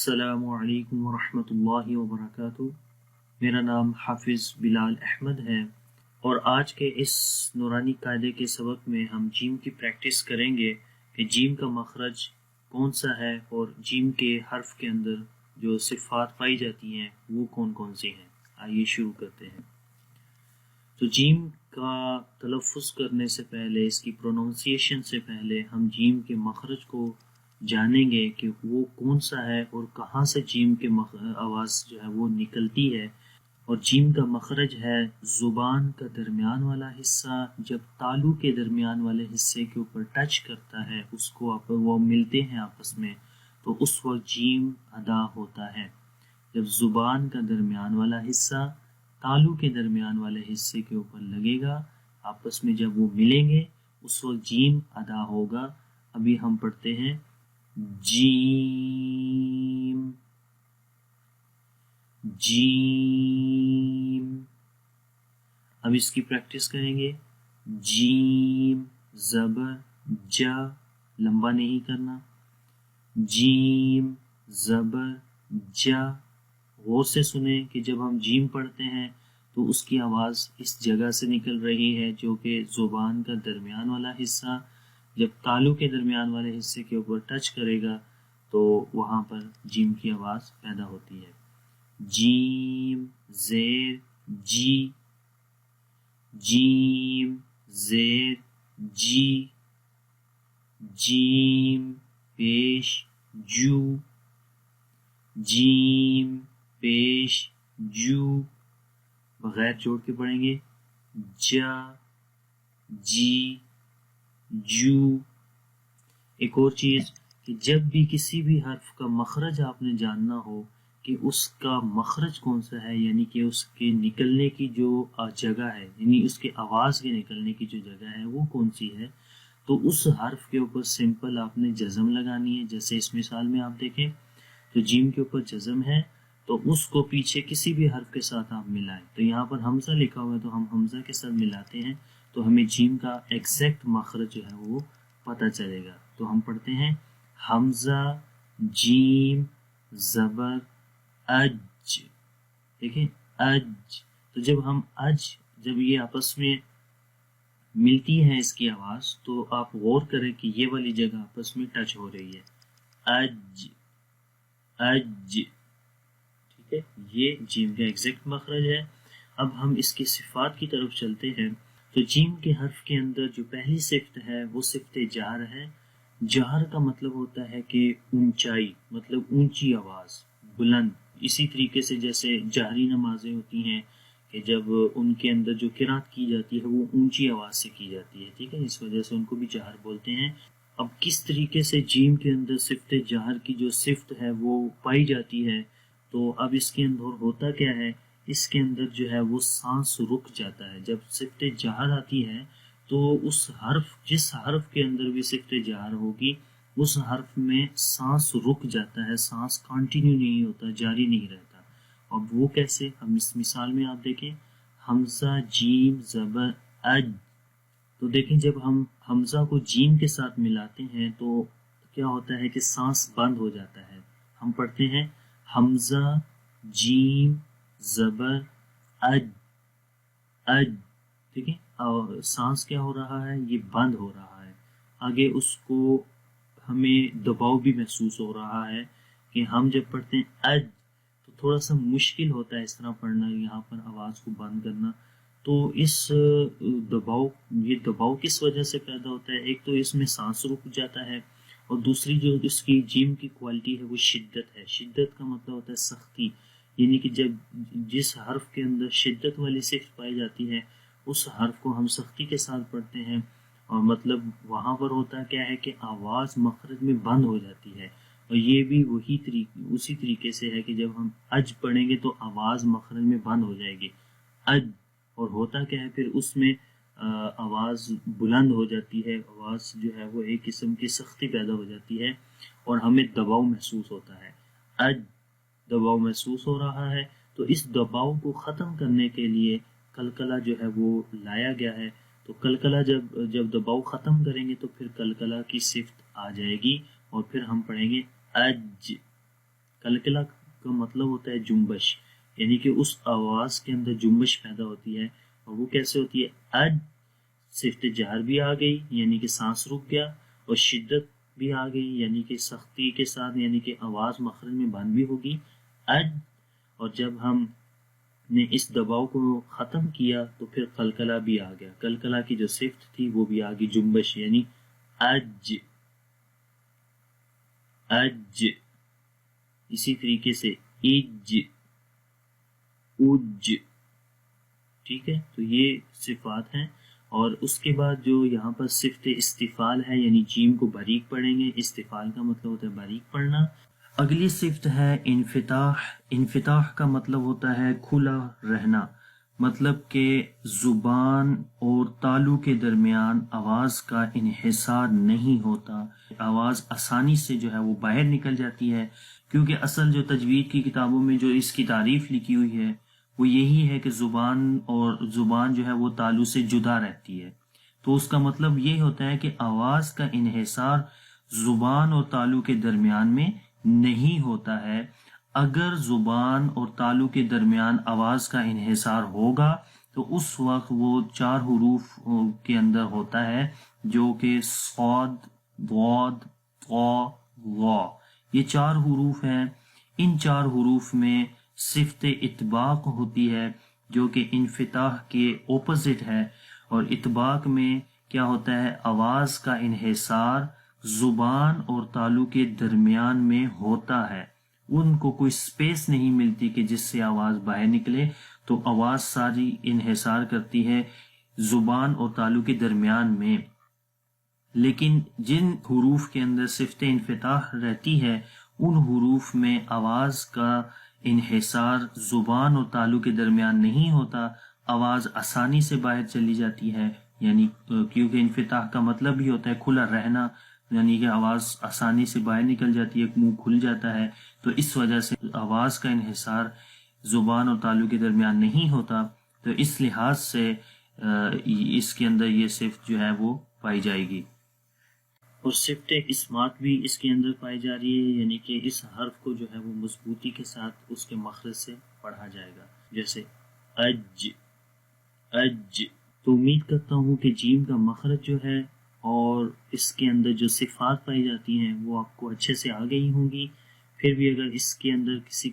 السلام علیکم ورحمۃ اللہ وبرکاتہ۔ میرا نام حافظ بلال احمد ہے اور آج کے اس نورانی قاعدے کے سبق میں ہم جیم کی پریکٹس کریں گے کہ جیم کا مخرج کون سا ہے اور جیم کے حرف کے اندر جو صفات پائی جاتی ہیں وہ کون کون سی ہیں۔ آئیے شروع کرتے ہیں۔ تو جیم کا تلفظ کرنے سے پہلے، اس کی پروننسیشن سے پہلے ہم جیم کے مخرج کو جانیں گے کہ وہ کون سا ہے اور کہاں سے جیم کے آواز جو ہے وہ نکلتی ہے۔ اور جیم کا مخرج ہے زبان کا درمیان والا حصہ جب تالو کے درمیان والے حصے کے اوپر ٹچ کرتا ہے، اس کو وہ ملتے ہیں آپس میں، تو اس وقت جیم ادا ہوتا ہے۔ جب زبان کا درمیان والا حصہ تالو کے درمیان والے حصے کے اوپر لگے گا، آپس میں جب وہ ملیں گے اس وقت جیم ادا ہوگا۔ ابھی ہم پڑھتے ہیں جیم جیم۔ اب اس کی پریکٹس کریں گے۔ جیم زبر جا، لمبا نہیں کرنا۔ جیم زبر جا۔ غور سے سنیں کہ جب ہم جیم پڑھتے ہیں تو اس کی آواز اس جگہ سے نکل رہی ہے جو کہ زبان کا درمیان والا حصہ جب تالو کے درمیان والے حصے کے اوپر ٹچ کرے گا تو وہاں پر جیم کی آواز پیدا ہوتی ہے۔ جیم زیر جی، جیم زیر جی، جیم پیش جو، جیم پیش جو، بغیر جوڑ کے پڑھیں گے۔ جا جی جو۔ ایک اور چیز کہ جب بھی کسی بھی حرف کا مخرج آپ نے جاننا ہو کہ اس کا مخرج کون سا ہے، یعنی کہ اس کے نکلنے کی جو جگہ ہے، یعنی اس کے آواز کے نکلنے کی جو جگہ ہے وہ کون سی ہے، تو اس حرف کے اوپر سمپل آپ نے جزم لگانی ہے۔ جیسے اس مثال میں آپ دیکھیں تو جیم کے اوپر جزم ہے تو اس کو پیچھے کسی بھی حرف کے ساتھ آپ ملائیں۔ تو یہاں پر حمزہ لکھا ہوا ہے تو ہم حمزہ کے ساتھ ملاتے ہیں تو ہمیں جیم کا ایگزیکٹ مخرج جو ہے وہ پتہ چلے گا۔ تو ہم پڑھتے ہیں حمزہ جیم زبر اج۔ دیکھیں اج، تو جب ہم جب یہ آپس میں ملتی ہے اس کی آواز تو آپ غور کریں کہ یہ والی جگہ آپس میں ٹچ ہو رہی ہے۔ اج اج، ٹھیک ہے، یہ جیم کا ایگزیکٹ مخرج ہے۔ اب ہم اس کی صفات کی طرف چلتے ہیں۔ تو جیم کے حرف کے اندر جو پہلی صفت ہے وہ صفت جہر ہے۔ جہر کا مطلب ہوتا ہے کہ اونچائی، مطلب اونچی آواز، بلند۔ اسی طریقے سے جیسے جہری نمازیں ہوتی ہیں کہ جب ان کے اندر جو قرات کی جاتی ہے وہ اونچی آواز سے کی جاتی ہے، ٹھیک ہے، اس وجہ سے ان کو بھی جہر بولتے ہیں۔ اب کس طریقے سے جیم کے اندر صفت جہر کی جو صفت ہے وہ پائی جاتی ہے، تو اب اس کے اندر ہوتا کیا ہے، اس کے اندر جو ہے وہ سانس رک جاتا ہے۔ جب صفت جہر آتی ہے تو اس حرف، جس حرف کے اندر بھی صفت جہر ہوگی اس حرف میں سانس رک جاتا ہے، سانس کنٹینیو نہیں ہوتا، جاری نہیں رہتا۔ اب وہ کیسے، ہم اس مثال میں آپ دیکھیں حمزہ جیم زبر اج۔ تو دیکھیں جب ہم حمزہ کو جیم کے ساتھ ملاتے ہیں تو کیا ہوتا ہے کہ سانس بند ہو جاتا ہے۔ ہم پڑھتے ہیں حمزہ جیم زبر اج اج، ٹھیک ہے، اور سانس کیا ہو رہا ہے، یہ بند ہو رہا ہے۔ آگے اس کو ہمیں دباؤ بھی محسوس ہو رہا ہے کہ ہم جب پڑھتے ہیں اج تو تھوڑا سا مشکل ہوتا ہے اس طرح پڑھنا، یہاں پر آواز کو بند کرنا۔ تو اس یہ دباؤ کس وجہ سے پیدا ہوتا ہے، ایک تو اس میں سانس رک جاتا ہے اور دوسری جو اس کی جیم کی کوالٹی ہے وہ شدت ہے۔ شدت کا مطلب ہوتا ہے سختی، یعنی کہ جس حرف کے اندر شدت والی صفت پائی جاتی ہے اس حرف کو ہم سختی کے ساتھ پڑھتے ہیں، اور مطلب وہاں پر ہوتا کیا ہے کہ آواز مخرج میں بند ہو جاتی ہے۔ اور یہ بھی اسی طریقے سے ہے کہ جب ہم اج پڑھیں گے تو آواز مخرج میں بند ہو جائے گی، اج، اور ہوتا کیا ہے پھر اس میں آواز بلند ہو جاتی ہے، آواز جو ہے وہ ایک قسم کی سختی پیدا ہو جاتی ہے اور ہمیں دباؤ محسوس ہوتا ہے۔ اج دباؤ محسوس ہو رہا ہے تو اس دباؤ کو ختم کرنے کے لیے قلقلہ جو ہے وہ لایا گیا ہے۔ تو قلقلہ جب دباؤ ختم کریں گے تو پھر قلقلہ کی صفت آ جائے گی اور پھر ہم پڑھیں گے اج۔ کلکلا کا مطلب ہوتا ہے جنبش، یعنی کہ اس آواز کے اندر جنبش پیدا ہوتی ہے، اور وہ کیسے ہوتی ہے؟ اج صفت جہر بھی آ گئی یعنی کہ سانس رک گیا، اور شدت بھی آ گئی یعنی کہ سختی کے ساتھ، یعنی کہ آواز مخرج میں بند بھی ہوگی اج، اور جب ہم نے اس دباؤ کو ختم کیا تو پھر قلقلہ بھی آ گیا، قلقلہ کی جو صفت تھی وہ بھی آ گئی جنبش، یعنی اج اج۔ اسی طریقے سے اج اج، ٹھیک ہے، تو یہ صفات ہیں۔ اور اس کے بعد جو یہاں پر صفت استفال ہے، یعنی جیم کو باریک پڑھیں گے، استفال کا مطلب ہوتا ہے باریک پڑھنا۔ اگلی صفت ہے انفتاح۔ انفتاح کا مطلب ہوتا ہے کھلا رہنا، مطلب کہ زبان اور تالو کے درمیان آواز کا انحصار نہیں ہوتا، آواز آسانی سے جو ہے وہ باہر نکل جاتی ہے، کیونکہ اصل جو تجوید کی کتابوں میں جو اس کی تعریف لکھی ہوئی ہے وہ یہی ہے کہ زبان جو ہے وہ تالو سے جدا رہتی ہے، تو اس کا مطلب یہ ہوتا ہے کہ آواز کا انحصار زبان اور تالو کے درمیان میں نہیں ہوتا ہے۔ اگر زبان اور تالو کے درمیان آواز کا انحصار ہوگا تو اس وقت وہ 4 حروف کے اندر ہوتا ہے، جو کہ صاد، ضاد، طا، ظا، یہ 4 حروف ہیں۔ ان 4 حروف میں صفت اطباق ہوتی ہے جو کہ انفتاح کے اپوزٹ ہے، اور اطباق میں کیا ہوتا ہے؟ آواز کا انحصار زبان اور تالو کے درمیان میں ہوتا ہے، ان کو کوئی سپیس نہیں ملتی کہ جس سے آواز باہر نکلے، تو آواز ساری انحصار کرتی ہے زبان اور تالو کے درمیان میں۔ لیکن جن حروف کے اندر صفت انفتاح رہتی ہے ان حروف میں آواز کا انحصار زبان اور تالو کے درمیان نہیں ہوتا، آواز آسانی سے باہر چلی جاتی ہے، یعنی کیونکہ انفتاح کا مطلب بھی ہوتا ہے کھلا رہنا، یعنی کہ آواز آسانی سے باہر نکل جاتی ہے، منہ کھل جاتا ہے، تو اس وجہ سے آواز کا انحصار زبان اور تالو کے درمیان نہیں ہوتا، تو اس لحاظ سے اس کے اندر یہ صفت جو ہے وہ پائی جائے گی۔ اور صفت اسمات بھی اس کے اندر پائی جا رہی ہے، یعنی کہ اس حرف کو جو ہے وہ مضبوطی کے ساتھ اس کے مخرج سے پڑھا جائے گا، جیسے اج اج۔ تو امید کرتا ہوں کہ جیم کا مخرج جو ہے اور اس کے اندر جو صفات پائی جاتی ہیں وہ آپ کو اچھے سے آ گئی ہوں گی۔ پھر بھی اگر اس کے اندر کسی